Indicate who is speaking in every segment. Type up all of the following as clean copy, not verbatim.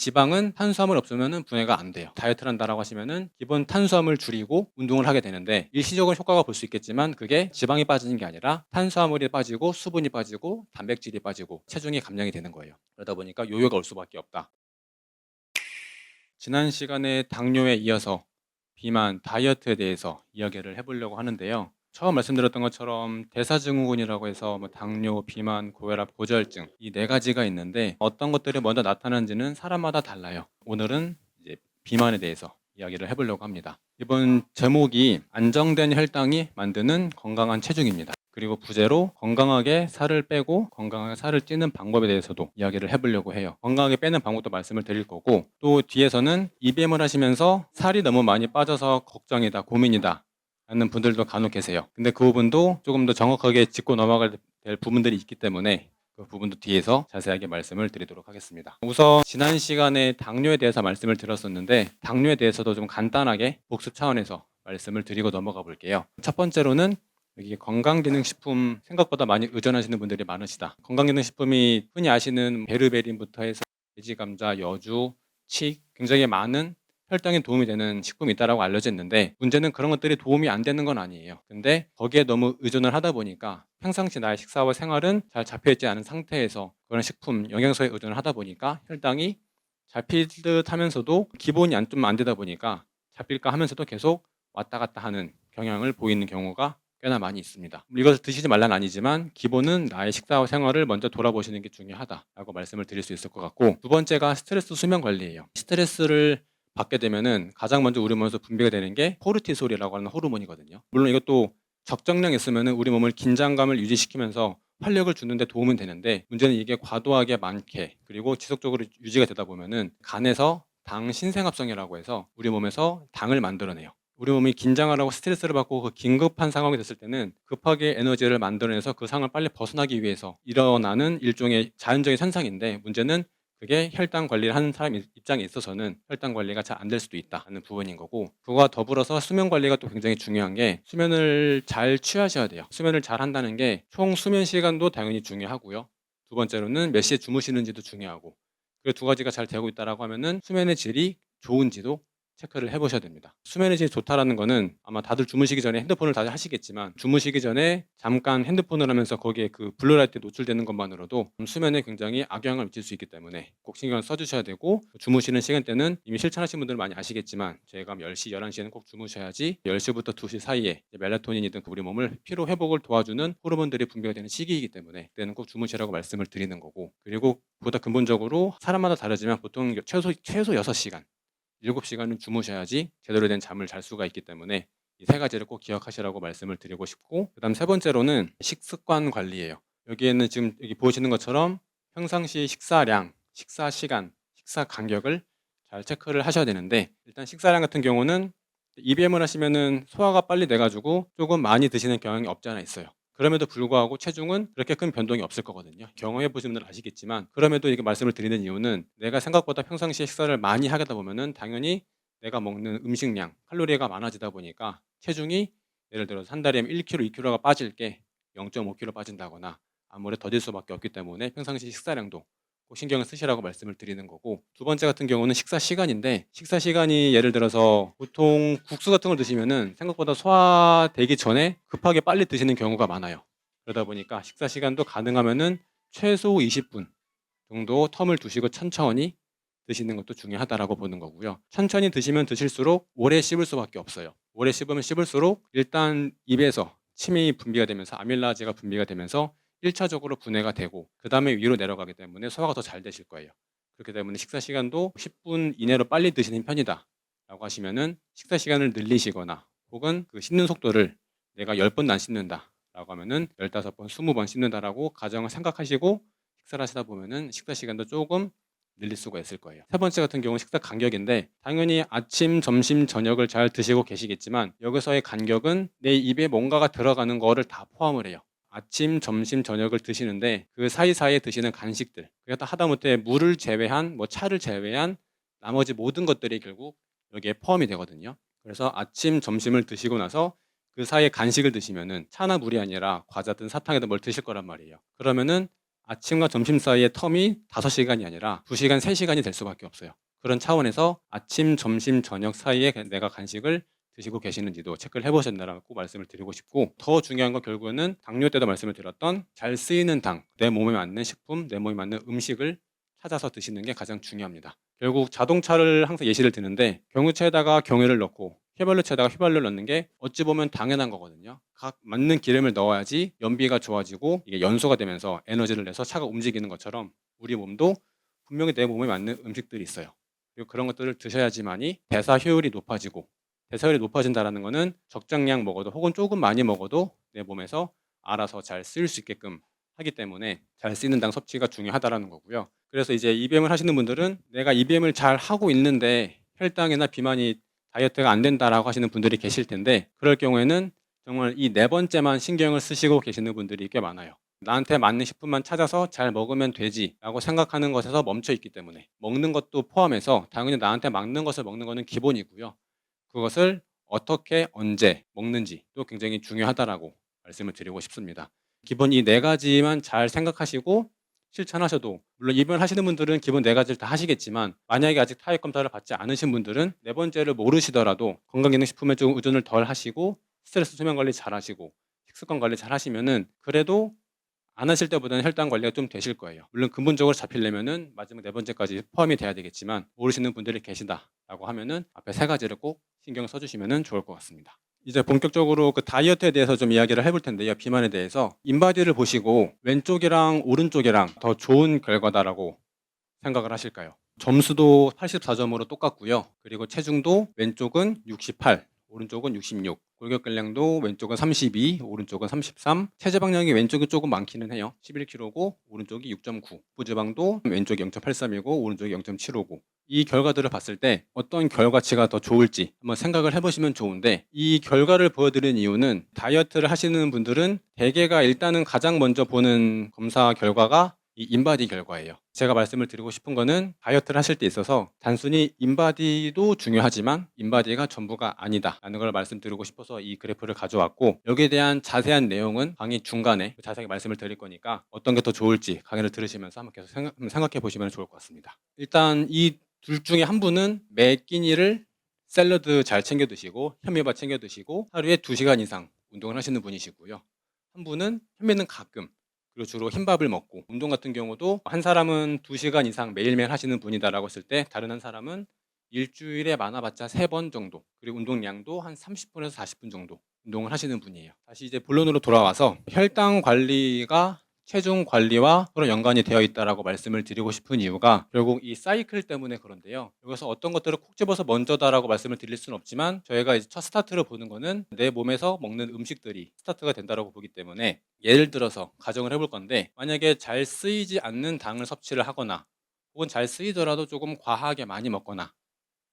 Speaker 1: 지방은 탄수화물 없으면 분해가 안 돼요. 다이어트를 한다라고 하시면은 기본 탄수화물 줄이고 운동을 하게 되는데 일시적으로 효과가 볼 수 있겠지만 그게 지방이 빠지는 게 아니라 탄수화물이 빠지고 수분이 빠지고 단백질이 빠지고 체중이 감량이 되는 거예요. 그러다 보니까 요요가 올 수밖에 없다. 지난 시간에 당뇨에 이어서 비만, 다이어트에 대해서 이야기를 해보려고 하는데요. 처음 말씀드렸던 것처럼 대사증후군이라고 해서 뭐 당뇨, 비만, 고혈압, 고지혈증 이 네 가지가 있는데 어떤 것들이 먼저 나타나는지는 사람마다 달라요. 오늘은 이제 비만에 대해서 이야기를 해보려고 합니다. 이번 제목이 안정된 혈당이 만드는 건강한 체중입니다. 그리고 부제로 건강하게 살을 빼고 건강하게 살을 찌는 방법에 대해서도 이야기를 해보려고 해요. 건강하게 빼는 방법도 말씀을 드릴 거고 또 뒤에서는 IBM을 하시면서 살이 너무 많이 빠져서 걱정이다, 고민이다 하는 분들도 간혹 계세요. 근데 그 부분도 조금 더 정확하게 짚고 넘어갈 될 부분들이 있기 때문에 그 부분도 뒤에서 자세하게 말씀을 드리도록 하겠습니다. 우선 지난 시간에 당뇨에 대해서 말씀을 드렸었는데 당뇨에 대해서도 좀 간단하게 복습 차원에서 말씀을 드리고 넘어가 볼게요. 첫 번째로는 여기 건강기능식품 생각보다 많이 의존하시는 분들이 많으시다. 건강기능식품이 흔히 아시는 베르베린부터 해서 돼지 감자, 여주, 칡 굉장히 많은 혈당에 도움이 되는 식품이 있다고 알려져 있는데 문제는 그런 것들이 도움이 안 되는 건 아니에요. 근데 거기에 너무 의존을 하다 보니까 평상시 나의 식사와 생활은 잘 잡혀있지 않은 상태에서 그런 식품, 영양소에 의존을 하다 보니까 혈당이 잡힐 듯 하면서도 기본이 좀 안 되다 보니까 잡힐까 하면서도 계속 왔다 갔다 하는 경향을 보이는 경우가 꽤나 많이 있습니다. 이것을 드시지 말란 아니지만 기본은 나의 식사와 생활을 먼저 돌아보시는 게 중요하다라고 말씀을 드릴 수 있을 것 같고 두 번째가 스트레스 수면 관리예요. 스트레스를 받게 되면은 가장 먼저 우리 몸에서 분비가 되는 게 코르티솔이라고 하는 호르몬이거든요. 물론 이것도 적정량 있으면은 우리 몸을 긴장감을 유지시키면서 활력을 주는데 도움은 되는데 문제는 이게 과도하게 많게 그리고 지속적으로 유지가 되다 보면은 간에서 당 신생합성이라고 해서 우리 몸에서 당을 만들어내요. 우리 몸이 긴장을 하고 스트레스를 받고 그 긴급한 상황이 됐을 때는 급하게 에너지를 만들어내서 그 상황을 빨리 벗어나기 위해서 일어나는 일종의 자연적인 현상인데 문제는 그게 혈당 관리를 하는 사람 입장에 있어서는 혈당 관리가 잘 안 될 수도 있다는 부분인 거고 그거와 더불어서 수면 관리가 또 굉장히 중요한 게 수면을 잘 취하셔야 돼요. 수면을 잘 한다는 게 총 수면 시간도 당연히 중요하고요. 두 번째로는 몇 시에 주무시는지도 중요하고 그리고 두 가지가 잘 되고 있다라고 하면은 수면의 질이 좋은지도 체크를 해보셔야 됩니다. 수면의 질이 좋다라는 거는 아마 다들 주무시기 전에 핸드폰을 다들 하시겠지만 주무시기 전에 잠깐 핸드폰을 하면서 거기에 그 블루라이트에 노출되는 것만으로도 수면에 굉장히 악영향을 미칠 수 있기 때문에 꼭 신경을 써주셔야 되고 주무시는 시간대는 이미 실천하신 분들은 많이 아시겠지만 저희가 10시, 11시에는 꼭 주무셔야지 10시부터 2시 사이에 멜라토닌이든 우리 몸을 피로 회복을 도와주는 호르몬들이 분비가 되는 시기이기 때문에 그때는 꼭 주무시라고 말씀을 드리는 거고 그리고 보다 근본적으로 사람마다 다르지만 보통 최소 6시간 7시간은 주무셔야지 제대로 된 잠을 잘 수가 있기 때문에 이 세 가지를 꼭 기억하시라고 말씀을 드리고 싶고 그다음 세 번째로는 식습관 관리예요. 여기에는 지금 여기 보시는 것처럼 평상시 식사량, 식사 시간, 식사 간격을 잘 체크를 하셔야 되는데 일단 식사량 같은 경우는 EBM을 하시면은 소화가 빨리 돼 가지고 조금 많이 드시는 경향이 없지 않아 있어요. 그럼에도 불구하고 체중은 그렇게 큰 변동이 없을 거거든요. 경험해 보신 분들은 아시겠지만 그럼에도 이렇게 말씀을 드리는 이유는 내가 생각보다 평상시에 식사를 많이 하다 보면은 당연히 내가 먹는 음식량, 칼로리가 많아지다 보니까 체중이 예를 들어서 한 달에 1kg, 2kg가 빠질 게 0.5kg 빠진다거나 아무래도 더딜 수밖에 없기 때문에 평상시 식사량도 꼭 신경을 쓰시라고 말씀을 드리는 거고 두 번째 같은 경우는 식사 시간인데 식사 시간이 예를 들어서 보통 국수 같은 걸 드시면은 생각보다 소화되기 전에 급하게 빨리 드시는 경우가 많아요. 그러다 보니까 식사 시간도 가능하면은 최소 20분 정도 텀을 두시고 천천히 드시는 것도 중요하다라고 보는 거고요. 천천히 드시면 드실수록 오래 씹을 수밖에 없어요. 오래 씹으면 씹을수록 일단 입에서 침이 분비가 되면서 아밀라제가 분비가 되면서 1차적으로 분해가 되고 그 다음에 위로 내려가기 때문에 소화가 더 잘 되실 거예요. 그렇기 때문에 식사 시간도 10분 이내로 빨리 드시는 편이다 라고 하시면은 식사 시간을 늘리시거나 혹은 그 씹는 속도를 내가 10번 안 씹는다 라고 하면은 15번, 20번 씹는다라고 가정을 생각하시고 식사를 하시다 보면은 식사 시간도 조금 늘릴 수가 있을 거예요. 세 번째 같은 경우는 식사 간격인데 당연히 아침, 점심, 저녁을 잘 드시고 계시겠지만 여기서의 간격은 내 입에 뭔가가 들어가는 거를 다 포함을 해요. 아침, 점심, 저녁을 드시는데 그 사이사이에 드시는 간식들 그러니까 하다못해 물을 제외한 뭐 차를 제외한 나머지 모든 것들이 결국 여기에 포함이 되거든요. 그래서 아침, 점심을 드시고 나서 그 사이에 간식을 드시면은 차나 물이 아니라 과자든 사탕이든 뭘 드실 거란 말이에요. 그러면은 아침과 점심 사이의 텀이 5시간이 아니라 2시간, 3시간이 될 수밖에 없어요. 그런 차원에서 아침, 점심, 저녁 사이에 내가 간식을 드시고 계시는지도 체크를 해보셨나라고 꼭 말씀을 드리고 싶고, 더 중요한 건 결국에는 당뇨 때도 말씀을 드렸던 잘 쓰이는 당, 내 몸에 맞는 식품, 내 몸에 맞는 음식을 찾아서 드시는 게 가장 중요합니다. 결국 자동차를 항상 예시를 드는데 경유차에다가 경유를 넣고 휘발유차에다가 휘발유를 넣는 게 어찌 보면 당연한 거거든요. 각 맞는 기름을 넣어야지 연비가 좋아지고 이게 연소가 되면서 에너지를 내서 차가 움직이는 것처럼 우리 몸도 분명히 내 몸에 맞는 음식들이 있어요. 그리고 그런 것들을 드셔야지만이 대사 효율이 높아지고, 대사 효율이 높아진다는 거는 적정량 먹어도 혹은 조금 많이 먹어도 내 몸에서 알아서 잘 쓰일 수 있게끔 하기 때문에 잘 쓰이는 당 섭취가 중요하다는 거고요. 그래서 이제 EBM을 하시는 분들은 내가 EBM을 잘 하고 있는데 혈당이나 비만이 다이어트가 안 된다라고 하시는 분들이 계실 텐데, 그럴 경우에는 정말 이 네 번째만 신경을 쓰시고 계시는 분들이 꽤 많아요. 나한테 맞는 식품만 찾아서 잘 먹으면 되지라고 생각하는 것에서 멈춰 있기 때문에, 먹는 것도 포함해서 당연히 나한테 맞는 것을 먹는 것은 기본이고요. 그것을 어떻게 언제 먹는지도 굉장히 중요하다라고 말씀을 드리고 싶습니다. 기본 이 네 가지만 잘 생각하시고 실천하셔도, 물론 입원하시는 분들은 기본 네 가지를 다 하시겠지만 만약에 아직 타액 검사를 받지 않으신 분들은 네 번째를 모르시더라도 건강기능식품에 좀 의존을 덜 하시고 스트레스 수면 관리 잘 하시고 식습관 관리 잘 하시면은 그래도 안 하실 때보다는 혈당 관리가 좀 되실 거예요. 물론 근본적으로 잡히려면은 마지막 네 번째까지 포함이 돼야 되겠지만, 모르시는 분들이 계시다라고 하면은 앞에 세 가지를 꼭 신경 써주시면 좋을 것 같습니다. 이제 본격적으로 그 다이어트에 대해서 좀 이야기를 해볼 텐데요. 비만에 대해서 인바디를 보시고 왼쪽이랑 오른쪽이랑 더 좋은 결과다라고 생각을 하실까요? 점수도 84점으로 똑같고요. 그리고 체중도 왼쪽은 68, 오른쪽은 66. 골격근량도 왼쪽은 32, 오른쪽은 33. 체지방량이 왼쪽이 조금 많기는 해요. 11kg고 오른쪽이 6.9. 부지방도 왼쪽이 0.83이고 오른쪽이 0.75고. 이 결과들을 봤을 때 어떤 결과치가 더 좋을지 한번 생각을 해보시면 좋은데, 이 결과를 보여드린 이유는 다이어트를 하시는 분들은 대개가 일단은 가장 먼저 보는 검사 결과가 이 인바디 결과예요. 제가 말씀을 드리고 싶은 거는 다이어트를 하실 때 있어서 단순히 인바디도 중요하지만 인바디가 전부가 아니다라는 걸 말씀드리고 싶어서 이 그래프를 가져왔고, 여기에 대한 자세한 내용은 강의 중간에 자세하게 말씀을 드릴 거니까 어떤 게 더 좋을지 강의를 들으시면서 한번 계속 생각해 보시면 좋을 것 같습니다. 일단 이 둘 중에 한 분은 매 끼니를 샐러드 잘 챙겨 드시고 현미밥 챙겨 드시고 하루에 2시간 이상 운동을 하시는 분이시고요. 한 분은 현미는 가끔, 그리고 주로 흰밥을 먹고, 운동 같은 경우도 한 사람은 2시간 이상 매일매일 하시는 분이다라고 했을 때 다른 한 사람은 일주일에 많아봤자 3번 정도, 그리고 운동량도 한 30분에서 40분 정도 운동을 하시는 분이에요. 다시 이제 본론으로 돌아와서 혈당 관리가 체중 관리와 서로 연관이 되어 있다라고 말씀을 드리고 싶은 이유가 결국 이 사이클 때문에 그런데요. 여기서 어떤 것들을 콕 집어서 먼저다라고 말씀을 드릴 수는 없지만, 저희가 이제 첫 스타트를 보는 거는 내 몸에서 먹는 음식들이 스타트가 된다라고 보기 때문에, 예를 들어서 가정을 해볼 건데 만약에 잘 쓰이지 않는 당을 섭취를 하거나 혹은 잘 쓰이더라도 조금 과하게 많이 먹거나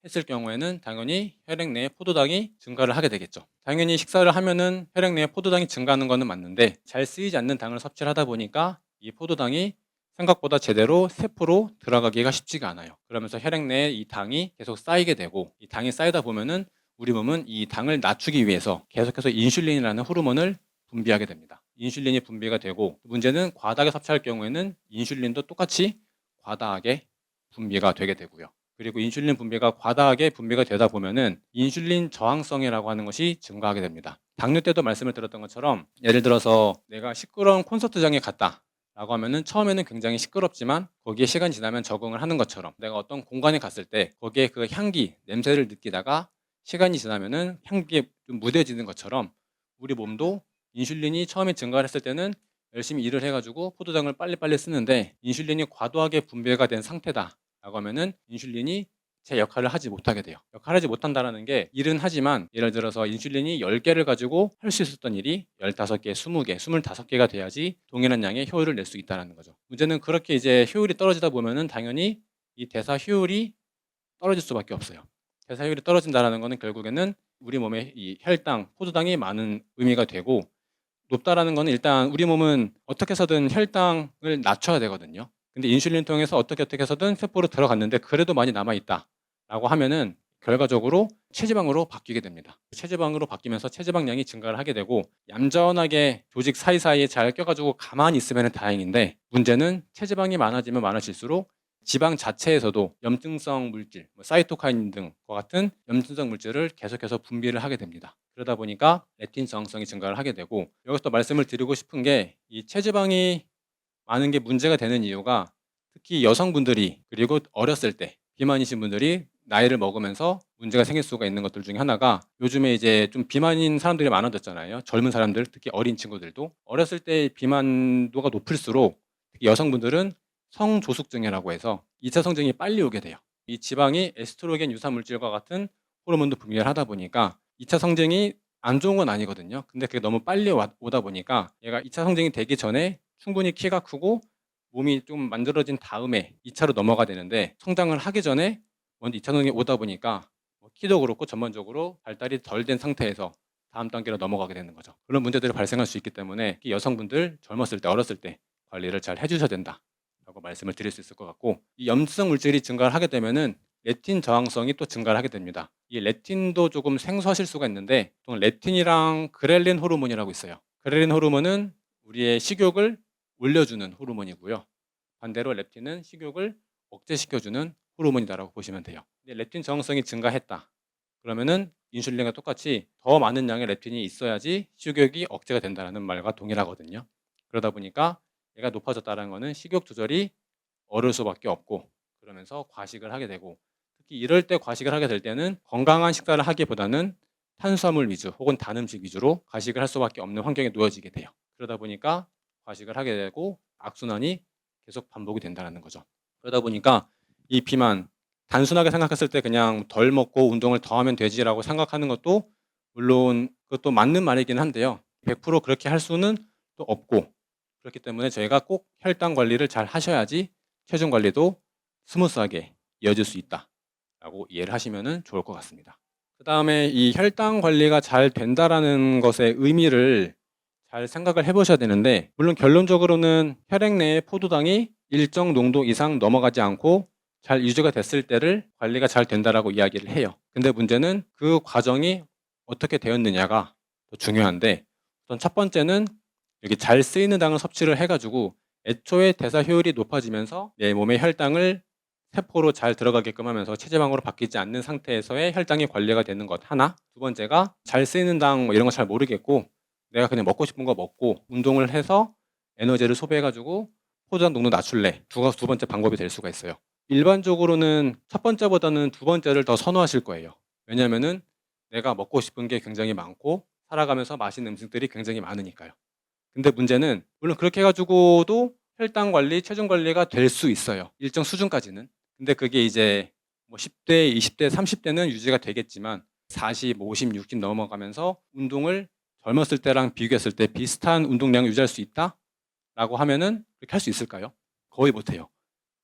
Speaker 1: 했을 경우에는 당연히 혈액 내에 포도당이 증가를 하게 되겠죠. 당연히 식사를 하면은 혈액 내에 포도당이 증가하는 것은 맞는데, 잘 쓰이지 않는 당을 섭취를 하다 보니까 이 포도당이 생각보다 제대로 세포로 들어가기가 쉽지가 않아요. 그러면서 혈액 내에 이 당이 계속 쌓이게 되고, 이 당이 쌓이다 보면은 우리 몸은 이 당을 낮추기 위해서 계속해서 인슐린이라는 호르몬을 분비하게 됩니다. 인슐린이 분비가 되고, 문제는 과다하게 섭취할 경우에는 인슐린도 똑같이 과다하게 분비가 되게 되고요. 그리고 인슐린 분비가 과다하게 분비가 되다 보면은 인슐린 저항성이라고 하는 것이 증가하게 됩니다. 당뇨 때도 말씀을 드렸던 것처럼, 예를 들어서 내가 시끄러운 콘서트장에 갔다라고 하면은 처음에는 굉장히 시끄럽지만 거기에 시간이 지나면 적응을 하는 것처럼, 내가 어떤 공간에 갔을 때 거기에 그 향기, 냄새를 느끼다가 시간이 지나면은 향기에 좀 무뎌지는 것처럼, 우리 몸도 인슐린이 처음에 증가를 했을 때는 열심히 일을 해가지고 포도당을 빨리빨리 쓰는데 인슐린이 과도하게 분비가 된 상태다 라고 하면은 인슐린이 제 역할을 하지 못하게 돼요. 역할을 하지 못한다는 게, 일은 하지만 예를 들어서 인슐린이 10개를 가지고 할 수 있었던 일이 15개, 20개, 25개가 돼야지 동일한 양의 효율을 낼 수 있다는 거죠. 문제는 그렇게 이제 효율이 떨어지다 보면은 당연히 이 대사 효율이 떨어질 수밖에 없어요. 대사 효율이 떨어진다는 것은 결국에는 우리 몸에 이 혈당, 포도당이 많은 의미가 되고, 높다라는 거는 일단 우리 몸은 어떻게 해서든 혈당을 낮춰야 되거든요. 근데 인슐린 통해서 어떻게 해서든 세포로 들어갔는데 그래도 많이 남아 있다라고 하면은 결과적으로 체지방으로 바뀌게 됩니다. 체지방으로 바뀌면서 체지방량이 증가를 하게 되고 얌전하게 조직 사이사이에 잘 껴가지고 가만히 있으면 다행인데 문제는 체지방이 많아지면 많아질수록 지방 자체에서도 염증성 물질, 사이토카인 등과 같은 염증성 물질을 계속해서 분비를 하게 됩니다. 그러다 보니까 렙틴 저항성이 증가를 하게 되고 여기서 또 말씀을 드리고 싶은 게 이 체지방이 많은 게 문제가 되는 이유가 특히 여성분들이 그리고 어렸을 때 비만이신 분들이 나이를 먹으면서 문제가 생길 수가 있는 것들 중에 하나가 요즘에 이제 좀 비만인 사람들이 많아졌잖아요. 젊은 사람들, 특히 어린 친구들도. 어렸을 때 비만도가 높을수록 특히 여성분들은 성조숙증이라고 해서 2차 성징이 빨리 오게 돼요. 이 지방이 에스트로겐 유사 물질과 같은 호르몬도 분비를 하다 보니까 2차 성징이 안 좋은 건 아니거든요. 근데 그게 너무 빨리 오다 보니까 얘가 2차 성징이 되기 전에 충분히 키가 크고 몸이 좀 만들어진 다음에 2차로 넘어가야 되는데 성장을 하기 전에 먼저 2차 성징이 오다 보니까 키도 그렇고 전반적으로 발달이 덜 된 상태에서 다음 단계로 넘어가게 되는 거죠. 그런 문제들이 발생할 수 있기 때문에 특히 여성분들 젊었을 때 어렸을 때 관리를 잘 해주셔야 된다라고 말씀을 드릴 수 있을 것 같고 이 염증성 물질이 증가를 하게 되면은 렙틴 저항성이 또 증가를 하게 됩니다. 이 렙틴도 조금 생소하실 수가 있는데 보통 렙틴이랑 그렐린 호르몬이라고 있어요. 그렐린 호르몬은 우리의 식욕을 올려주는 호르몬이고요. 반대로 렙틴은 식욕을 억제시켜주는 호르몬이다라고 보시면 돼요. 근데 렙틴 저항성이 증가했다. 그러면은 인슐린과 똑같이 더 많은 양의 렙틴이 있어야지 식욕이 억제가 된다는 말과 동일하거든요. 그러다 보니까 얘가 높아졌다는 것은 식욕 조절이 어려울 수밖에 없고 그러면서 과식을 하게 되고 특히 이럴 때 과식을 하게 될 때는 건강한 식사를 하기보다는 탄수화물 위주 혹은 단 음식 위주로 과식을 할 수밖에 없는 환경에 놓여지게 돼요. 그러다 보니까 과식을 하게 되고 악순환이 계속 반복이 된다는 거죠. 그러다 보니까 이 비만 단순하게 생각했을 때 그냥 덜 먹고 운동을 더 하면 되지라고 생각하는 것도 물론 그것도 맞는 말이긴 한데요. 100% 그렇게 할 수는 또 없고 그렇기 때문에 저희가 꼭 혈당 관리를 잘 하셔야지 체중 관리도 스무스하게 이어질 수 있다라고 이해를 하시면 좋을 것 같습니다. 그 다음에 이 혈당 관리가 잘 된다라는 것의 의미를 잘 생각을 해보셔야 되는데 물론 결론적으로는 혈액 내의 포도당이 일정 농도 이상 넘어가지 않고 잘 유지가 됐을 때를 관리가 잘 된다라고 이야기를 해요. 근데 문제는 그 과정이 어떻게 되었느냐가 더 중요한데 우선 첫 번째는 여기 잘 쓰이는 당을 섭취를 해가지고 애초에 대사 효율이 높아지면서 내 몸의 혈당을 세포로 잘 들어가게끔 하면서 체지방으로 바뀌지 않는 상태에서의 혈당이 관리가 되는 것 하나. 두 번째가 잘 쓰이는 당 이런 거 잘 모르겠고 내가 그냥 먹고 싶은 거 먹고 운동을 해서 에너지를 소비해가지고 포도당 농도 낮출래. 두 번째 방법이 될 수가 있어요. 일반적으로는 첫 번째보다는 두 번째를 더 선호하실 거예요. 왜냐면은 내가 먹고 싶은 게 굉장히 많고 살아가면서 맛있는 음식들이 굉장히 많으니까요. 근데 문제는 물론 그렇게 해가지고도 혈당 관리, 체중 관리가 될 수 있어요. 일정 수준까지는. 근데 그게 이제 뭐 10대, 20대, 30대는 유지가 되겠지만 40, 50, 60 넘어가면서 운동을 젊었을 때랑 비교했을 때 비슷한 운동량을 유지할 수 있다? 라고 하면은 그렇게 할 수 있을까요? 거의 못해요.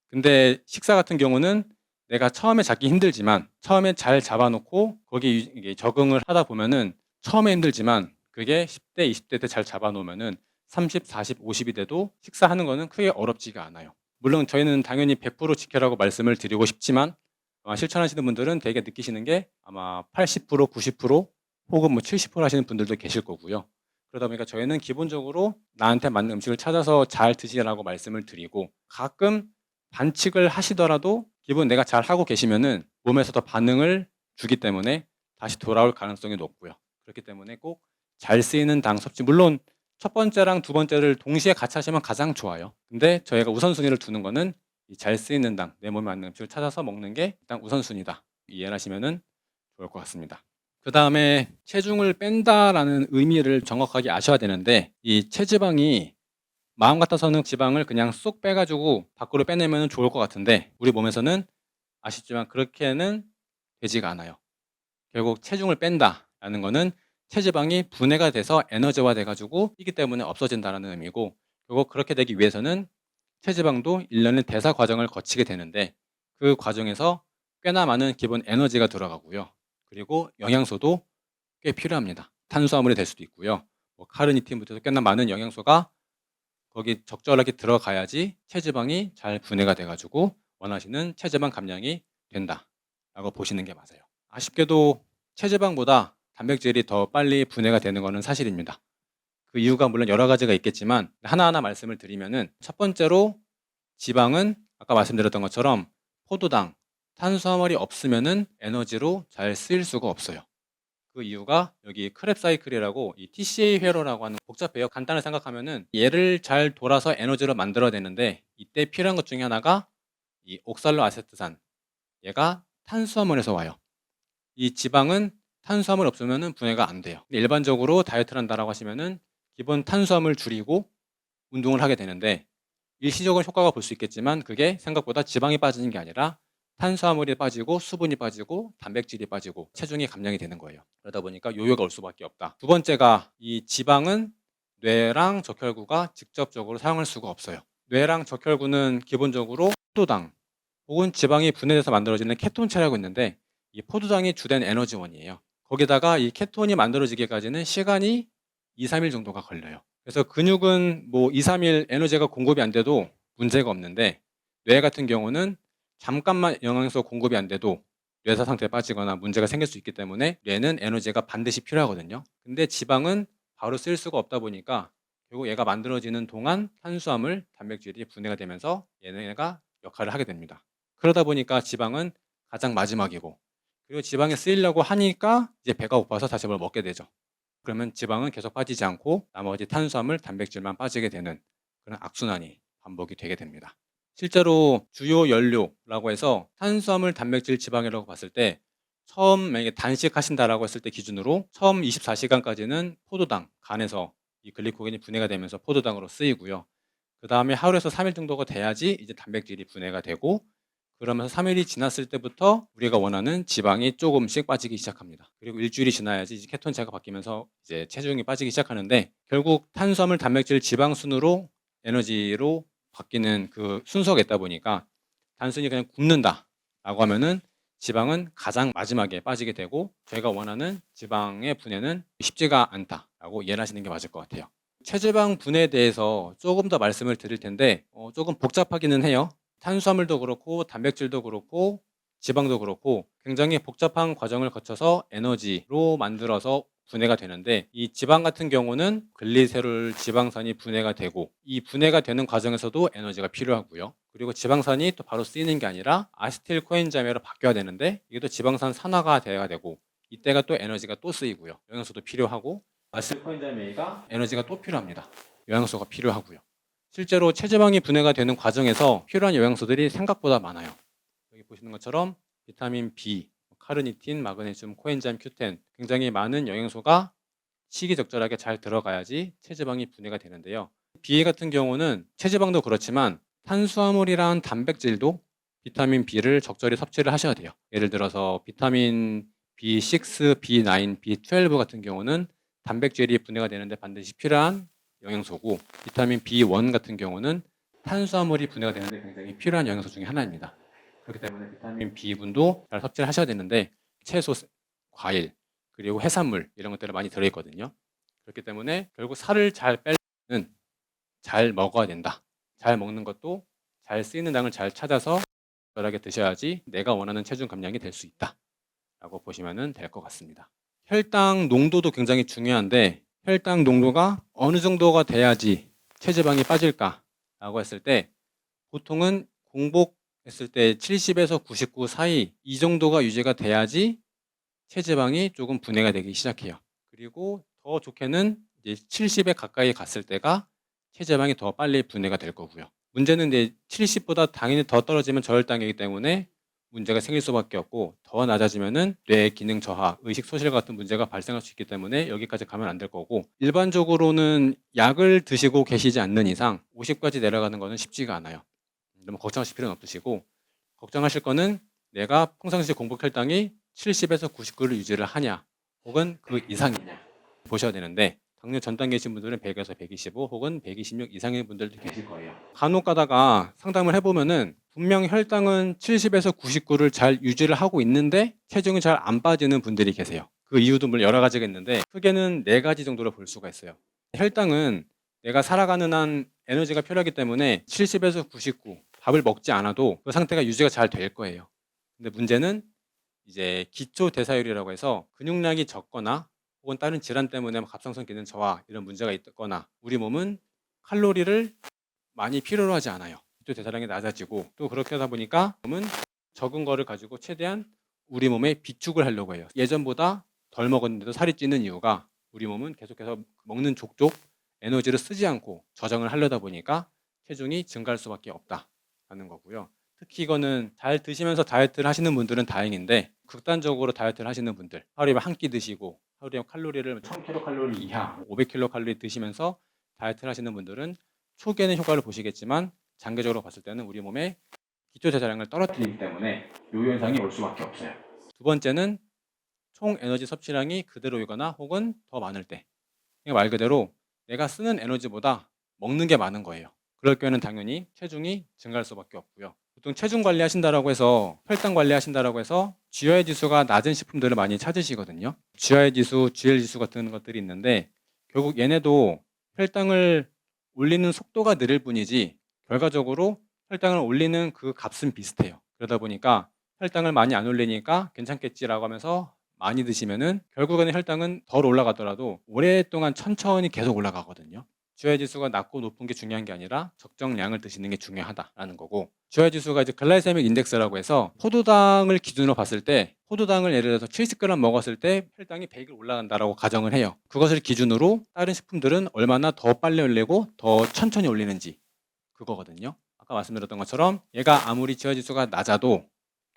Speaker 1: 근데 식사 같은 경우는 내가 처음에 잡기 힘들지만 처음에 잘 잡아놓고 거기에 이게 적응을 하다 보면은 처음에 힘들지만 그게 10대, 20대 때 잘 잡아놓으면은 30, 40, 50이 돼도 식사하는 거는 크게 어렵지가 않아요. 물론 저희는 당연히 100% 지켜라고 말씀을 드리고 싶지만 아마 실천하시는 분들은 되게 느끼시는 게 아마 80%, 90% 혹은 뭐 70% 하시는 분들도 계실 거고요. 그러다 보니까 저희는 기본적으로 나한테 맞는 음식을 찾아서 잘 드시라고 말씀을 드리고 가끔 반칙을 하시더라도 기본 내가 잘 하고 계시면은 몸에서 더 반응을 주기 때문에 다시 돌아올 가능성이 높고요. 그렇기 때문에 꼭 잘 쓰이는 당 섭취 물론 첫 번째랑 두 번째를 동시에 같이 하시면 가장 좋아요. 근데 저희가 우선순위를 두는 거는 이 잘 쓰이는 당, 내 몸에 맞는 음식을 찾아서 먹는 게 일단 우선순위다. 이해를 하시면은 좋을 것 같습니다. 그 다음에 체중을 뺀다라는 의미를 정확하게 아셔야 되는데 이 체지방이 마음 같아서는 지방을 그냥 쏙 빼가지고 밖으로 빼내면 좋을 것 같은데 우리 몸에서는 아시지만 그렇게는 되지가 않아요. 결국 체중을 뺀다라는 거는 체지방이 분해가 돼서 에너지화 돼가지고 뛰기 때문에 없어진다는 의미고 결국 그렇게 되기 위해서는 체지방도 일련의 대사 과정을 거치게 되는데 그 과정에서 꽤나 많은 기본 에너지가 들어가고요. 그리고 영양소도 꽤 필요합니다. 탄수화물이 될 수도 있고요. 뭐 카르니틴부터 꽤나 많은 영양소가 거기 적절하게 들어가야지 체지방이 잘 분해가 돼가지고 원하시는 체지방 감량이 된다라고 보시는 게 맞아요. 아쉽게도 체지방보다 단백질이 더 빨리 분해가 되는 것은 사실입니다. 그 이유가 물론 여러 가지가 있겠지만 하나하나 말씀을 드리면은 첫 번째로 지방은 아까 말씀드렸던 것처럼 포도당, 탄수화물이 없으면은 에너지로 잘 쓰일 수가 없어요. 그 이유가 여기 크랩 사이클이라고 이 TCA 회로라고 하는 복잡해요. 간단히 생각하면은 얘를 잘 돌아서 에너지로 만들어야 되는데 이때 필요한 것 중에 하나가 이 옥살로 아세트산, 얘가 탄수화물에서 와요. 이 지방은 탄수화물 없으면은 분해가 안 돼요. 일반적으로 다이어트를 한다라고 하시면은 기본 탄수화물 줄이고 운동을 하게 되는데 일시적으로 효과가 볼 수 있겠지만 그게 생각보다 지방이 빠지는 게 아니라 탄수화물이 빠지고 수분이 빠지고 단백질이 빠지고 체중이 감량이 되는 거예요. 그러다 보니까 요요가 올 수밖에 없다. 두 번째가 이 지방은 뇌랑 적혈구가 직접적으로 사용할 수가 없어요. 뇌랑 적혈구는 기본적으로 포도당 혹은 지방이 분해돼서 만들어지는 케톤체라고 있는데 이 포도당이 주된 에너지원이에요. 거기다가 이 케톤이 만들어지기까지는 시간이 2, 3일 정도가 걸려요. 그래서 근육은 뭐 2, 3일 에너지가 공급이 안 돼도 문제가 없는데 뇌 같은 경우는 잠깐만 영양소 공급이 안 돼도 뇌사 상태에 빠지거나 문제가 생길 수 있기 때문에 뇌는 에너지가 반드시 필요하거든요. 근데 지방은 바로 쓸 수가 없다 보니까 결국 얘가 만들어지는 동안 탄수화물, 단백질이 분해가 되면서 얘네가 역할을 하게 됩니다. 그러다 보니까 지방은 가장 마지막이고 그리고 지방이 쓰이려고 하니까 이제 배가 고파서 다시 뭘 먹게 되죠. 그러면 지방은 계속 빠지지 않고 나머지 탄수화물, 단백질만 빠지게 되는 그런 악순환이 반복이 되게 됩니다. 실제로 주요 연료라고 해서 탄수화물, 단백질, 지방이라고 봤을 때 처음 만약에 단식하신다라고 했을 때 기준으로 처음 24시간까지는 포도당, 간에서 이 글리코겐이 분해가 되면서 포도당으로 쓰이고요. 그 다음에 하루에서 3일 정도가 돼야지 이제 단백질이 분해가 되고 그러면서 3일이 지났을 때부터 우리가 원하는 지방이 조금씩 빠지기 시작합니다. 그리고 일주일이 지나야지 이제 케톤체가 바뀌면서 이제 체중이 빠지기 시작하는데 결국 탄수화물, 단백질, 지방 순으로 에너지로 바뀌는 그 순서가 있다 보니까 단순히 그냥 굶는다라고 하면은 지방은 가장 마지막에 빠지게 되고 저희가 원하는 지방의 분해는 쉽지가 않다라고 이해를 하시는 게 맞을 것 같아요. 체지방 분해에 대해서 조금 더 말씀을 드릴 텐데 조금 복잡하기는 해요. 탄수화물도 그렇고 단백질도 그렇고 지방도 그렇고 굉장히 복잡한 과정을 거쳐서 에너지로 만들어서 분해가 되는데 이 지방 같은 경우는 글리세롤 지방산이 분해가 되고 이 분해가 되는 과정에서도 에너지가 필요하고요. 그리고 지방산이 또 바로 쓰이는 게 아니라 아세틸 코엔자임으로 바뀌어야 되는데 이게 또 지방산 산화가 돼야 되고 이때가 또 에너지가 또 쓰이고요. 영양소도 필요하고 아세틸 코엔자임 A가 에너지가 또 필요합니다. 영양소가 필요하고요. 실제로 체지방이 분해가 되는 과정에서 필요한 영양소들이 생각보다 많아요. 여기 보시는 것처럼 비타민 B, 카르니틴, 마그네슘, 코엔자임 Q10 굉장히 많은 영양소가 시기적절하게 잘 들어가야지 체지방이 분해가 되는데요. B 같은 경우는 체지방도 그렇지만 탄수화물이랑 단백질도 비타민 B를 적절히 섭취를 하셔야 돼요. 예를 들어서 비타민 B6, B9, B12 같은 경우는 단백질이 분해가 되는데 반드시 필요한 영양소고 비타민 B1 같은 경우는 탄수화물이 분해가 되는데 굉장히 필요한 영양소 중에 하나입니다. 그렇기 때문에 비타민 B군도 잘 섭취를 하셔야 되는데 채소, 과일, 그리고 해산물 이런 것들이 많이 들어있거든요. 그렇기 때문에 결국 살을 잘 빼려면 잘 먹어야 된다. 잘 먹는 것도 잘 쓰이는 당을 잘 찾아서 적절하게 드셔야지 내가 원하는 체중 감량이 될 수 있다. 라고 보시면 될 것 같습니다. 혈당 농도도 굉장히 중요한데 혈당 농도가 어느 정도가 돼야지 체지방이 빠질까라고 했을 때 보통은 공복했을 때 70에서 99 사이 이 정도가 유지가 돼야지 체지방이 조금 분해가 되기 시작해요. 그리고 더 좋게는 이제 70에 가까이 갔을 때가 체지방이 더 빨리 분해가 될 거고요. 문제는 이제 70보다 당연히 더 떨어지면 저혈당이기 때문에 문제가 생길 수밖에 없고 더 낮아지면은 뇌 기능 저하, 의식 소실 같은 문제가 발생할 수 있기 때문에 여기까지 가면 안 될 거고 일반적으로는 약을 드시고 계시지 않는 이상 50까지 내려가는 거는 쉽지가 않아요. 너무 걱정하실 필요는 없으시고 걱정하실 거는 내가 평상시 공복 혈당이 70에서 99를 유지를 하냐 혹은 그 이상이냐 보셔야 되는데 당뇨 전 단계이신 분들은 100에서 125 혹은 126 이상의 분들도 계실 거예요. 간혹 가다가 상담을 해보면은 분명 혈당은 70에서 99를 잘 유지를 하고 있는데 체중이 잘 안 빠지는 분들이 계세요. 그 이유도 물론 여러 가지가 있는데 크게는 네 가지 정도로 볼 수가 있어요. 혈당은 내가 살아가는 한 에너지가 필요하기 때문에 70에서 99 밥을 먹지 않아도 그 상태가 유지가 잘 될 거예요. 근데 문제는 이제 기초 대사율이라고 해서 근육량이 적거나 혹은 다른 질환 때문에 갑상선 기능 저하 이런 문제가 있거나 우리 몸은 칼로리를 많이 필요로 하지 않아요. 기초 대사량이 낮아지고 또 그렇게 하다 보니까 몸은 적은 거를 가지고 최대한 우리 몸에 비축을 하려고 해요. 예전보다 덜 먹었는데도 살이 찌는 이유가 우리 몸은 계속해서 먹는 족족 에너지를 쓰지 않고 저장을 하려다 보니까 체중이 증가할 수밖에 없다라는 거고요. 특히 이거는 잘 드시면서 다이어트를 하시는 분들은 다행인데 극단적으로 다이어트를 하시는 분들 하루에 한 끼 드시고 하루에 칼로리를 1000kcal 이하 500kcal 드시면서 다이어트를 하시는 분들은 초기에는 효과를 보시겠지만 장기적으로 봤을 때는 우리 몸의 기초 대사량을 떨어뜨리기 때문에 요 현상이 올 수밖에 없어요. 두 번째는 총 에너지 섭취량이 그대로이거나 혹은 더 많을 때. 말 그대로 내가 쓰는 에너지보다 먹는 게 많은 거예요. 그럴 경우에는 당연히 체중이 증가할 수밖에 없고요. 보통 체중 관리하신다라고 해서 혈당 관리하신다라고 해서 GI 지수가 낮은 식품들을 많이 찾으시거든요. GI 지수, GL 지수 같은 것들이 있는데 결국 얘네도 혈당을 올리는 속도가 느릴 뿐이지 결과적으로 혈당을 올리는 그 값은 비슷해요. 그러다 보니까 혈당을 많이 안 올리니까 괜찮겠지라고 하면서 많이 드시면은 결국에는 혈당은 덜 올라가더라도 오랫동안 천천히 계속 올라가거든요. GI 지수가 낮고 높은 게 중요한 게 아니라 적정량을 드시는 게 중요하다라는 거고 GI 지수가 이제 글라이세믹 인덱스라고 해서 포도당을 기준으로 봤을 때 포도당을 예를 들어서 70g 먹었을 때 혈당이 100일 올라간다라고 가정을 해요. 그것을 기준으로 다른 식품들은 얼마나 더 빨리 올리고 더 천천히 올리는지 그거거든요. 아까 말씀드렸던 것처럼 얘가 아무리 GI 지수가 낮아도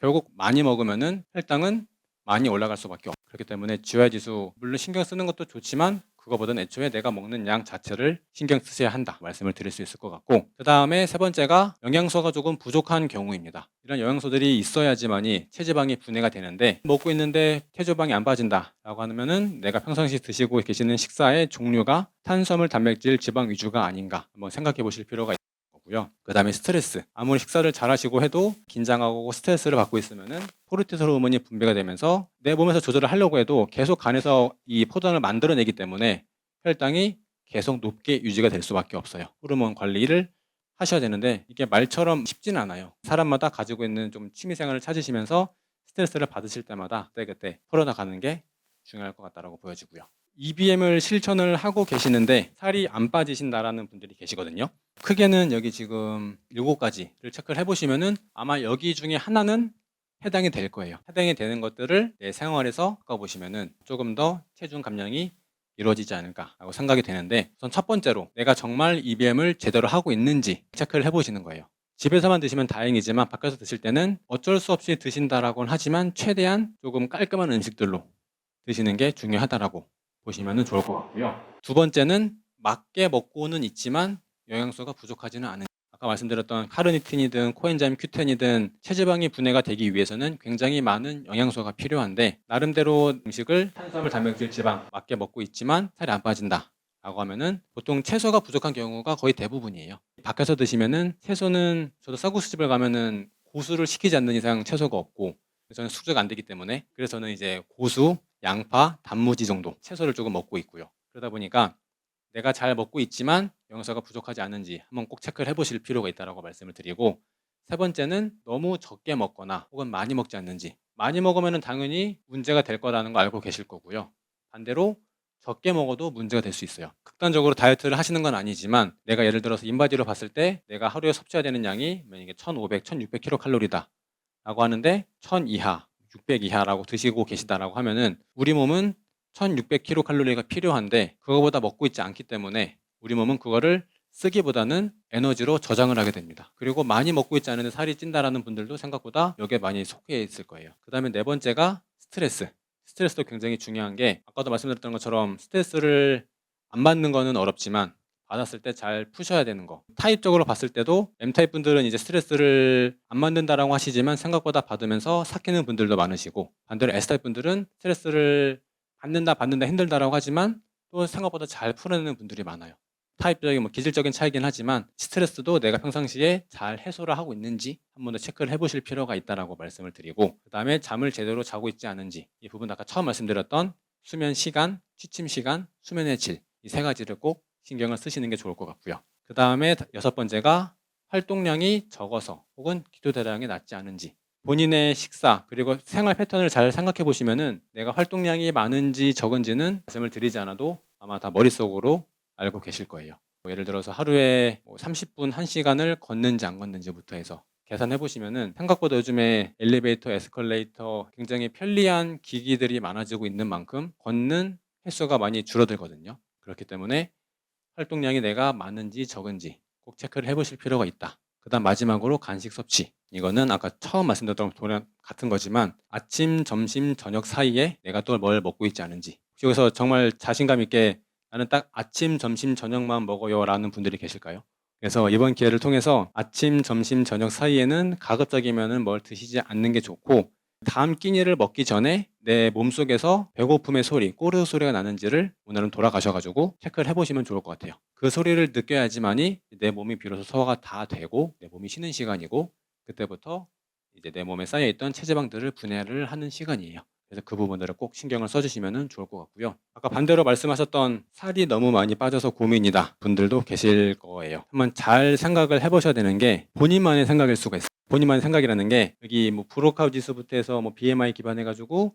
Speaker 1: 결국 많이 먹으면은 혈당은 많이 올라갈 수밖에 없어요. 그렇기 때문에 GI 지수 물론 신경 쓰는 것도 좋지만 그거보다는 애초에 내가 먹는 양 자체를 신경 쓰셔야 한다 말씀을 드릴 수 있을 것 같고 그 다음에 세 번째가 영양소가 조금 부족한 경우입니다. 이런 영양소들이 있어야지만이 체지방이 분해가 되는데 먹고 있는데 체지방이 안 빠진다라고 하면은 내가 평상시 드시고 계시는 식사의 종류가 탄수화물, 단백질, 지방 위주가 아닌가 한번 생각해 보실 필요가 있습니다. 그 다음에 스트레스. 아무리 식사를 잘 하시고 해도 긴장하고 스트레스를 받고 있으면은 코르티솔 호르몬이 분비가 되면서 내 몸에서 조절을 하려고 해도 계속 간에서 이 포도당을 만들어내기 때문에 혈당이 계속 높게 유지가 될 수밖에 없어요. 호르몬 관리를 하셔야 되는데 이게 말처럼 쉽지는 않아요. 사람마다 가지고 있는 좀 취미생활을 찾으시면서 스트레스를 받으실 때마다 그때 풀어나가는 게 중요할 것 같다라고 보여지고요. EBM을 실천을 하고 계시는데 살이 안 빠지신다라는 분들이 계시거든요. 크게는 여기 지금 7가지를 체크를 해보시면은 아마 여기 중에 하나는 해당이 될 거예요. 해당이 되는 것들을 내 생활에서 바꿔보시면은 조금 더 체중 감량이 이루어지지 않을까라고 생각이 되는데 우선 첫 번째로 내가 정말 EBM을 제대로 하고 있는지 체크를 해보시는 거예요. 집에서만 드시면 다행이지만 밖에서 드실 때는 어쩔 수 없이 드신다라고는 하지만 최대한 조금 깔끔한 음식들로 드시는 게 중요하다라고 보시면 좋을 것 같고요. 두 번째는 맞게 먹고는 있지만 영양소가 부족하지는 않은 아까 말씀드렸던 카르니틴이든 코엔자임 Q10이든 체지방이 분해가 되기 위해서는 굉장히 많은 영양소가 필요한데 나름대로 음식을 탄수화물, 단백질, 지방 맞게 먹고 있지만 살이 안 빠진다 라고 하면은 보통 채소가 부족한 경우가 거의 대부분이에요. 밖에서 드시면은 채소는 저도 쌀국수집을 가면은 고수를 시키지 않는 이상 채소가 없고 저는 숙제가 안 되기 때문에 그래서 저는 이제 고수, 양파, 단무지 정도 채소를 조금 먹고 있고요. 그러다 보니까 내가 잘 먹고 있지만 영양소가 부족하지 않은지 한번 꼭 체크를 해보실 필요가 있다고 말씀을 드리고 세 번째는 너무 적게 먹거나 혹은 많이 먹지 않는지 많이 먹으면 당연히 문제가 될 거라는 거 알고 계실 거고요. 반대로 적게 먹어도 문제가 될 수 있어요. 극단적으로 다이어트를 하시는 건 아니지만 내가 예를 들어서 인바디로 봤을 때 내가 하루에 섭취해야 되는 양이 만약에 1500, 1600kcal다 라고 하는데 1000 이하, 600 이하라고 드시고 계시다라고 하면은 우리 몸은 1600kcal가 필요한데 그거보다 먹고 있지 않기 때문에 우리 몸은 그거를 쓰기보다는 에너지로 저장을 하게 됩니다. 그리고 많이 먹고 있지 않은데 살이 찐다라는 분들도 생각보다 여기에 많이 속해 있을 거예요. 그 다음에 네 번째가 스트레스. 스트레스도 굉장히 중요한 게 아까도 말씀드렸던 것처럼 스트레스를 안 받는 거는 어렵지만 받았을 때 잘 푸셔야 되는 거. 타입적으로 봤을 때도 M타입 분들은 이제 스트레스를 안 받는다라고 하시지만 생각보다 받으면서 삭히는 분들도 많으시고 반대로 S타입 분들은 스트레스를 받는다 힘들다라고 하지만 또 생각보다 잘 풀어내는 분들이 많아요. 타입적인 기질적인 차이긴 하지만 스트레스도 내가 평상시에 잘 해소를 하고 있는지 한 번 더 체크를 해보실 필요가 있다라고 말씀을 드리고 그 다음에 잠을 제대로 자고 있지 않은지 이 부분 아까 처음 말씀드렸던 수면 시간, 취침 시간, 수면의 질 이 세 가지를 꼭 신경을 쓰시는 게 좋을 것 같고요. 그 다음에 여섯 번째가 활동량이 적어서 혹은 기초 대사량이 낮지 않은지 본인의 식사 그리고 생활 패턴을 잘 생각해 보시면은 내가 활동량이 많은지 적은지는 말씀을 드리지 않아도 아마 다 머릿속으로 알고 계실 거예요. 뭐 예를 들어서 하루에 뭐 30분, 1시간을 걷는지 안 걷는지부터 해서 계산해 보시면은 생각보다 요즘에 엘리베이터, 에스컬레이터 굉장히 편리한 기기들이 많아지고 있는 만큼 걷는 횟수가 많이 줄어들거든요. 그렇기 때문에 활동량이 내가 많은지 적은지 꼭 체크를 해 보실 필요가 있다. 그다음 마지막으로 간식 섭취. 이거는 아까 처음 말씀드렸던 거랑 같은 거지만 아침, 점심, 저녁 사이에 내가 또 뭘 먹고 있지 않은지. 혹시 여기서 정말 자신감 있게 '나는 딱 아침, 점심, 저녁만 먹어요.'라는 분들이 계실까요? 그래서 이번 기회를 통해서 아침, 점심, 저녁 사이에는 가급적이면은 뭘 드시지 않는 게 좋고 다음 끼니를 먹기 전에 내 몸속에서 배고픔의 소리, 꼬르륵 소리가 나는지를 오늘은 돌아가셔 가지고 체크를 해 보시면 좋을 것 같아요. 그 소리를 느껴야지만이 내 몸이 비로소 소화가 다 되고 내 몸이 쉬는 시간이고 그때부터 이제 내 몸에 쌓여 있던 체지방들을 분해를 하는 시간이에요. 그래서 그 부분들을 꼭 신경을 써 주시면은 좋을 것 같고요. 아까 반대로 말씀하셨던 "살이 너무 많이 빠져서 고민이다." 분들도 계실 거예요. 한번 잘 생각을 해 보셔야 되는 게 본인만의 생각일 수가 있어요. 본인만의 생각이라는 게 여기 뭐 브로카우 지수부터 해서 뭐 BMI 기반해 가지고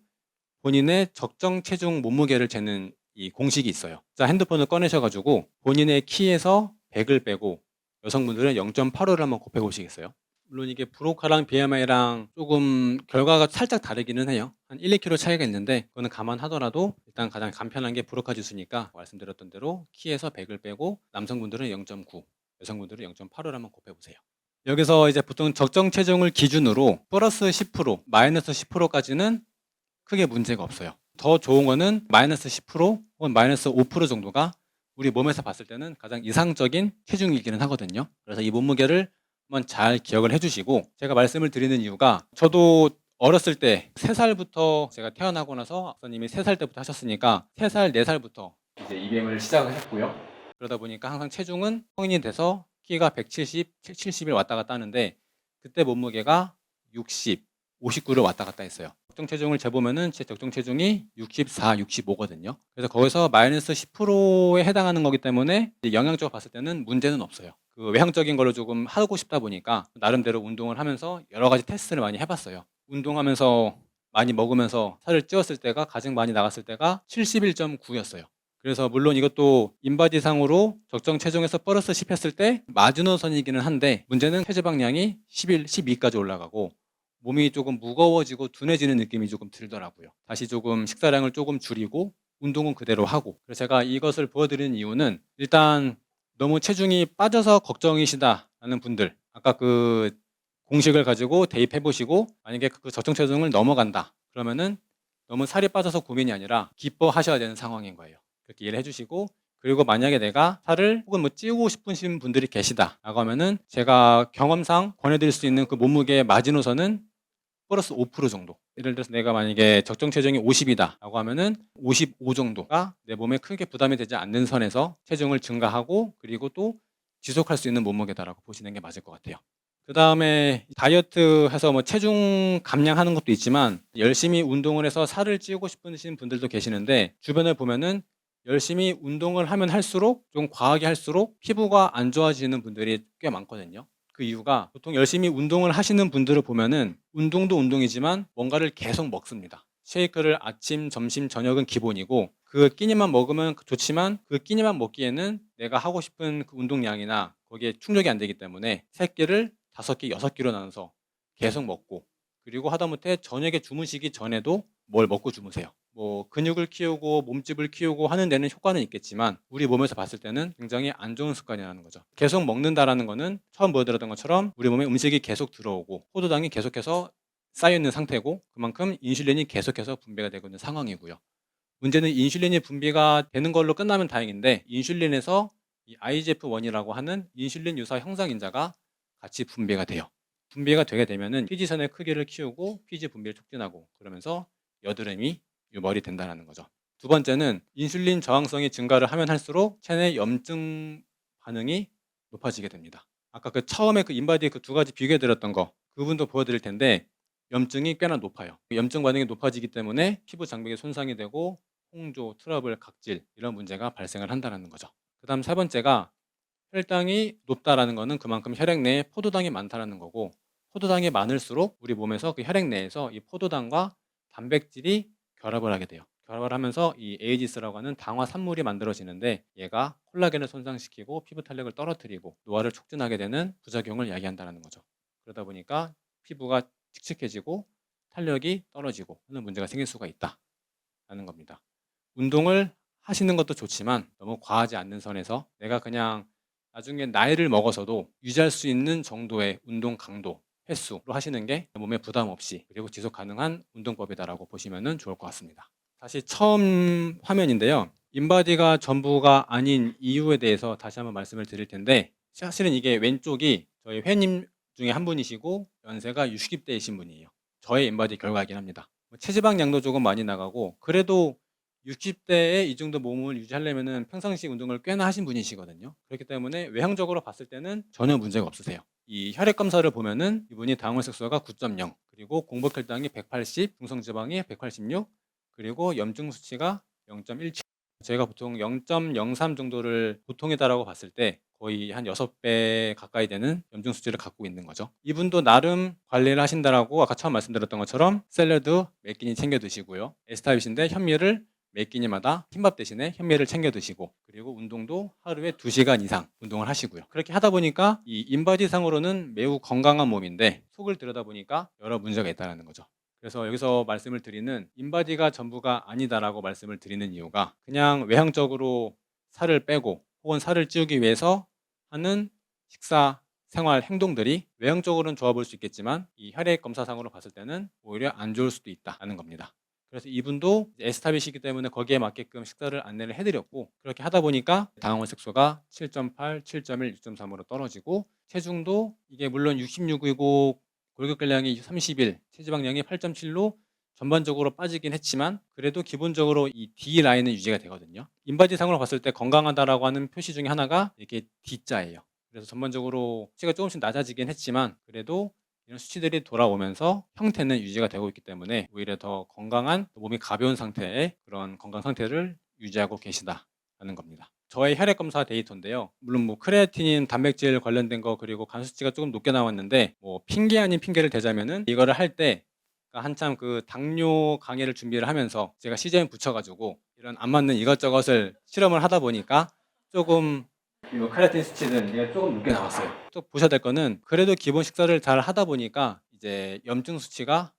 Speaker 1: 본인의 적정 체중 몸무게를 재는 이 공식이 있어요. 자, 핸드폰을 꺼내셔 가지고 본인의 키에서 100을 빼고 여성분들은 0.85를 한번 곱해 보시겠어요? 물론 이게 브로카랑 BMI랑 조금 결과가 살짝 다르기는 해요. 한 1-2kg 차이가 있는데 그거는 감안하더라도 일단 가장 간편한 게 브로카 지수니까 말씀드렸던 대로 키에서 100을 빼고 남성분들은 0.9, 여성분들은 0.85를 한번 곱해 보세요. 여기서 이제 보통 적정 체중을 기준으로 플러스 10%, 마이너스 10%까지는 크게 문제가 없어요. 더 좋은 거는 마이너스 10% 혹은 마이너스 5% 정도가 우리 몸에서 봤을 때는 가장 이상적인 체중이기는 하거든요. 그래서 이 몸무게를 한번 잘 기억을 해 주시고 제가 말씀을 드리는 이유가 저도 어렸을 때 3살부터 제가 태어나고 나서 앞서님이 3살 때부터 하셨으니까 3살, 4살부터 이제 이갱을 시작을 했고요. 그러다 보니까 항상 체중은 성인이 돼서 키가 170, 70을 왔다 갔다 하는데 그때 몸무게가 60, 59를 왔다 갔다 했어요. 적정 체중을 재보면은 제 적정 체중이 64, 65거든요. 그래서 거기서 마이너스 10%에 해당하는 거기 때문에 영양적으로 봤을 때는 문제는 없어요. 그 외향적인 걸로 조금 하고 싶다 보니까 나름대로 운동을 하면서 여러 가지 테스트를 많이 해봤어요. 운동하면서 많이 먹으면서 살을 찌웠을 때가 가장 많이 나갔을 때가 71.9였어요. 그래서 물론 이것도 인바디상으로 적정 체중에서 플러스 10 했을 때 마지노선이기는 한데 문제는 체지방량이 11, 12까지 올라가고 몸이 조금 무거워지고 둔해지는 느낌이 조금 들더라고요. 다시 조금 식사량을 조금 줄이고 운동은 그대로 하고. 그래서 제가 이것을 보여드리는 이유는 일단 너무 체중이 빠져서 걱정이시다라는 분들 아까 그 공식을 가지고 대입해 보시고 만약에 그 적정 체중을 넘어간다 그러면은 너무 살이 빠져서 고민이 아니라 기뻐하셔야 되는 상황인 거예요. 그렇게 이해를 해주시고 그리고 만약에 내가 살을 혹은 뭐 찌우고 싶으신 분들이 계시다라고 하면은 제가 경험상 권해드릴 수 있는 그 몸무게의 마지노선은 플러스 5% 정도. 예를 들어서 내가 만약에 적정 체중이 50이다라고 하면은 55 정도가 내 몸에 크게 부담이 되지 않는 선에서 체중을 증가하고 그리고 또 지속할 수 있는 몸무게다라고 보시는 게 맞을 것 같아요. 그다음에 다이어트 해서 뭐 체중 감량하는 것도 있지만 열심히 운동을 해서 살을 찌우고 싶으신 분들도 계시는데 주변에 보면은 열심히 운동을 하면 할수록 좀 과하게 할수록 피부가 안 좋아지는 분들이 꽤 많거든요. 그 이유가 보통 열심히 운동을 하시는 분들을 보면은 운동도 운동이지만 뭔가를 계속 먹습니다. 쉐이크를 아침, 점심, 저녁은 기본이고 그 끼니만 먹으면 좋지만 그 끼니만 먹기에는 내가 하고 싶은 그 운동량이나 거기에 충족이 안 되기 때문에 3끼를 5끼, 6끼로 나눠서 계속 먹고 그리고 하다못해 저녁에 주무시기 전에도 뭘 먹고 주무세요. 뭐 근육을 키우고 몸집을 키우고 하는 데는 효과는 있겠지만 우리 몸에서 봤을 때는 굉장히 안 좋은 습관이라는 거죠. 계속 먹는다라는 거는 처음 보여드렸던 것처럼 우리 몸에 음식이 계속 들어오고 포도당이 계속해서 쌓여 있는 상태고 그만큼 인슐린이 계속해서 분비가 되고 있는 상황이고요. 문제는 인슐린이 분비가 되는 걸로 끝나면 다행인데 인슐린에서 이 IGF-1이라고 하는 인슐린 유사 형상인자가 같이 분비가 돼요. 분비가 되게 되면은 피지선의 크기를 키우고 피지 분비를 촉진하고 그러면서 여드름이 유발이 된다는 거죠. 두 번째는 인슐린 저항성이 증가를 하면 할수록 체내 염증 반응이 높아지게 됩니다. 아까 그 처음에 그 인바디 그 두 가지 비교해 드렸던 거 그분도 보여드릴 텐데 염증이 꽤나 높아요. 염증 반응이 높아지기 때문에 피부 장벽에 손상이 되고 홍조, 트러블, 각질 이런 문제가 발생을 한다는 거죠. 그다음 세 번째가 혈당이 높다라는 거는 그만큼 혈액 내에 포도당이 많다라는 거고 포도당이 많을수록 우리 몸에서 그 혈액 내에서 이 포도당과 단백질이 결합을 하게 돼요. 결합을 하면서 이 AGS라고 하는 당화 산물이 만들어지는데 얘가 콜라겐을 손상시키고 피부 탄력을 떨어뜨리고 노화를 촉진하게 되는 부작용을 야기한다는 거죠. 그러다 보니까 피부가 칙칙해지고 탄력이 떨어지고 하는 문제가 생길 수가 있다라는 겁니다. 운동을 하시는 것도 좋지만 너무 과하지 않는 선에서 내가 그냥 나중에 나이를 먹어서도 유지할 수 있는 정도의 운동 강도, 횟수로 하시는 게 몸에 부담 없이 그리고 지속 가능한 운동법이다라고 보시면 좋을 것 같습니다. 다시 처음 화면인데요. 인바디가 전부가 아닌 이유에 대해서 다시 한번 말씀을 드릴 텐데 사실은 이게 왼쪽이 저희 회원님 중에 한 분이시고 연세가 60대이신 분이에요. 저의 인바디 결과이긴 합니다. 체지방량도 조금 많이 나가고 그래도 60대에 이 정도 몸을 유지하려면 평상시 운동을 꽤나 하신 분이시거든요. 그렇기 때문에 외형적으로 봤을 때는 전혀 문제가 없으세요. 이 혈액 검사를 보면은 이분이 당원색소가 9.0, 그리고 공복혈당이 180, 중성지방이 186, 그리고 염증 수치가 0.17. 저희가 보통 0.03 정도를 보통이다라고 봤을 때 거의 한 6배 가까이 되는 염증 수치를 갖고 있는 거죠. 이분도 나름 관리를 하신다라고 아까 처음 말씀드렸던 것처럼 샐러드 몇 끼니 챙겨 드시고요. S타입이신데 현미를 매 끼니마다 흰밥 대신에 현미를 챙겨 드시고 그리고 운동도 하루에 2시간 이상 운동을 하시고요. 그렇게 하다 보니까 이 인바디상으로는 매우 건강한 몸인데 속을 들여다보니까 여러 문제가 있다는 거죠. 그래서 여기서 말씀을 드리는 인바디가 전부가 아니다라고 말씀을 드리는 이유가 그냥 외형적으로 살을 빼고 혹은 살을 찌우기 위해서 하는 식사, 생활, 행동들이 외형적으로는 좋아 보일 수 있겠지만 이 혈액 검사상으로 봤을 때는 오히려 안 좋을 수도 있다는 겁니다. 그래서 이분도 S탑이시기 때문에 거기에 맞게끔 식사를 안내를 해드렸고 그렇게 하다 보니까 당원색소가 7.8, 7.1, 6.3으로 떨어지고 체중도 이게 물론 66이고 골격근량이 31, 체지방량이 8.7로 전반적으로 빠지긴 했지만 그래도 기본적으로 이 D 라인은 유지가 되거든요. 인바디상으로 봤을 때 건강하다라고 하는 표시 중에 하나가 이렇게 D자예요. 그래서 전반적으로 수치가 조금씩 낮아지긴 했지만 그래도 이런 수치들이 돌아오면서 형태는 유지가 되고 있기 때문에 오히려 더 건강한 몸이 가벼운 상태의 그런 건강 상태를 유지하고 계시다라는 겁니다. 저의 혈액 검사 데이터인데요. 물론 뭐 크레아틴인 단백질 관련된 거 그리고 간 수치가 조금 높게 나왔는데 뭐 핑계 아닌 핑계를 대자면은 이거를 할 때 한참 그 당뇨 강의를 준비를 하면서 제가 CGM 붙여가지고 이런 안 맞는 이것저것을 실험을 하다 보니까 조금 이거 크레아틴 수치는 이게 조금 높게 나왔어요. 또 보셔야 될 거는 그래도 기본 식사를 잘 하다 보니까 이제 염증 수치가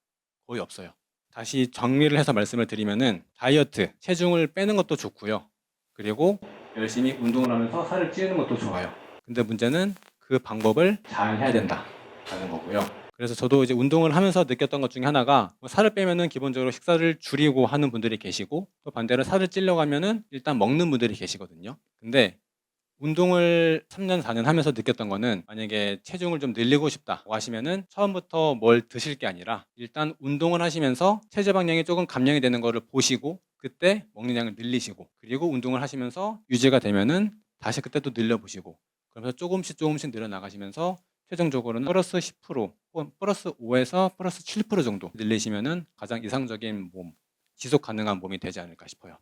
Speaker 1: 거의 없어요. 다시 정리를 해서 말씀을 드리면은 다이어트, 체중을 빼는 것도 좋고요. 그리고 열심히 운동을 하면서 살을 찌우는 것도 좋아요. 근데 문제는 그 방법을 잘 해야 된다라는 거고요. 그래서 저도 이제 운동을 하면서 느꼈던 것 중에 하나가 뭐 살을 빼면은 기본적으로 식사를 줄이고 하는 분들이 계시고 또 반대로 살을 찌려고 하면은 일단 먹는 분들이 계시거든요. 근데 운동을 3년, 4년 하면서 느꼈던 거는 만약에 체중을 좀 늘리고 싶다고 하시면은 처음부터 뭘 드실 게 아니라 일단 운동을 하시면서 체지방량이 조금 감량이 되는 거를 보시고 그때 먹는 양을 늘리시고 그리고 운동을 하시면서 유지가 되면은 다시 그때 또 늘려보시고 그러면서 조금씩 늘려나가시면서 최종적으로는 플러스 10% 혹은 플러스 5에서 플러스 7% 정도 늘리시면은 가장 이상적인 몸, 지속 가능한 몸이 되지 않을까 싶어요.